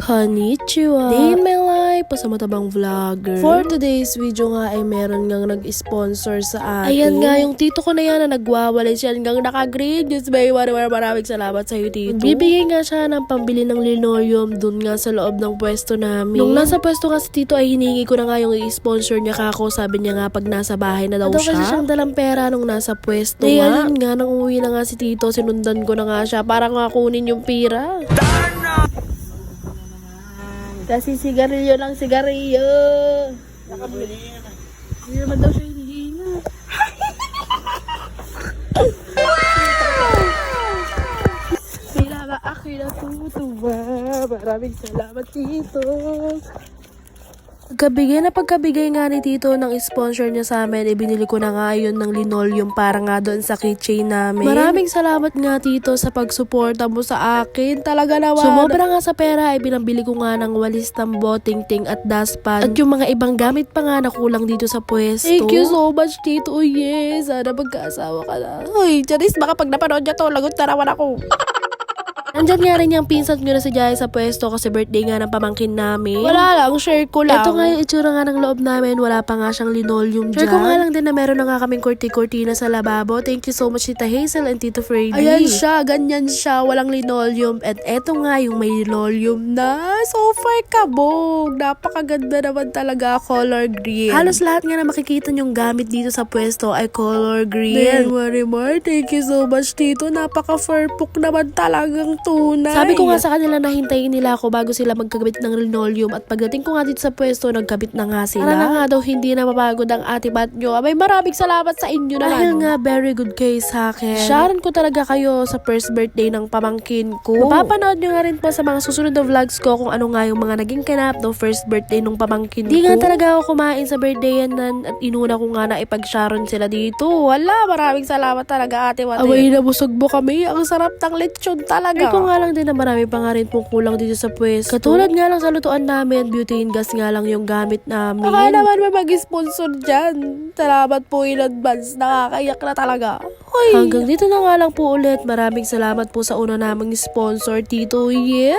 Konnichiwa! Day in my life, pasamatabang vlogger. For today's video nga ay meron ngang nag-sponsor sa akin. Ayan nga, yung tito ko na yan na nagwawalay siya hanggang naka-green. Diyos ba, maraming salamat sa'yo, tito. Bibigay nga siya ng pambili ng linoleum dun nga sa loob ng pwesto namin. Nung nasa pwesto nga si tito ay hiningi ko na nga yung i-sponsor niya kako. Sabi niya nga pag nasa bahay na daw siya. Kasi siyang dalang pera nung nasa pwesto nga. Ayun nga, nang umuwi na nga si tito, sinundan ko na nga siya para nga kunin yung pira. Kasi sigarilyo lang, sigarilyo. Hindi naman daw siya hinihinga. Kailangan ako natutuwa. Maraming salamat, tito. Pagkabigay nga ni tito ng sponsor niya sa amin, ibinili ko na nga yun ng linoleum para nga doon sa keychain namin. Maraming salamat nga tito sa pagsuporta mo sa akin. Talaga naman. Sumobra nga sa pera ay binabili ko nga ng walis, tambo, tingting at dustpan. At yung mga ibang gamit pa nga na kulang dito sa pwesto. Thank you so much tito. Oh yes, sana magkaasawa ka na. Hoy, Charis, baka pag napanood niya to, lagot na rawan ako. Nandyan nga rin yung pinsan ko na si Jai sa pwesto kasi birthday nga ng pamangkin namin. Wala lang, share ko lang. Ito nga yung itsura nga ng loob namin, wala pa nga siyang linoleum dyan. Share ko nga lang din na meron na nga kaming kurti-kurtina sa lababo. Thank you so much Tita Hazel and Tito Freddy. Ayan siya, ganyan siya, walang linoleum. At eto nga yung may linoleum na. So far kabog. Napakaganda naman talaga, color green. Halos lahat nga na makikita yung gamit dito sa pwesto ay color green. Marimar, thank you so much Tito. Napaka-furpok naman talagang tunay. Sabi ko nga sa kanila na hintayin nila ako bago sila magkagabit ng linoleum at pagdating ko nga dito sa pwesto, nagkabit na nga sila. Para na nga daw hindi na mapagod ang atibat nyo. Abay, maraming salamat sa inyo na lang. Dahil nga, very good case sa akin. Sharon ko talaga kayo sa first birthday ng pamangkin ko. Mapapanood nyo nga rin po sa mga susunod na vlogs ko kung ano nga yung mga naging kanap ng first birthday ng pamangkin ko. Di nga talaga ako kumain sa birthday yan at inuna ko nga na ipag-Sharon sila dito. Wala, maraming salamat talaga ate Wate. Abay, nabusog mo kami. Ang sarap ng lechon talaga. Ko nga lang din na marami pa nga rin pong kulang dito sa pwesto. Katulad nga lang sa lutuan namin, butane gas nga lang yung gamit namin. Baka naman may mag-sponsor dyan. Salamat po in advance. Nakakaiyak na talaga. Hoy. Hanggang dito na nga lang po ulit. Maraming salamat po sa una naming sponsor, Tito. Yeah!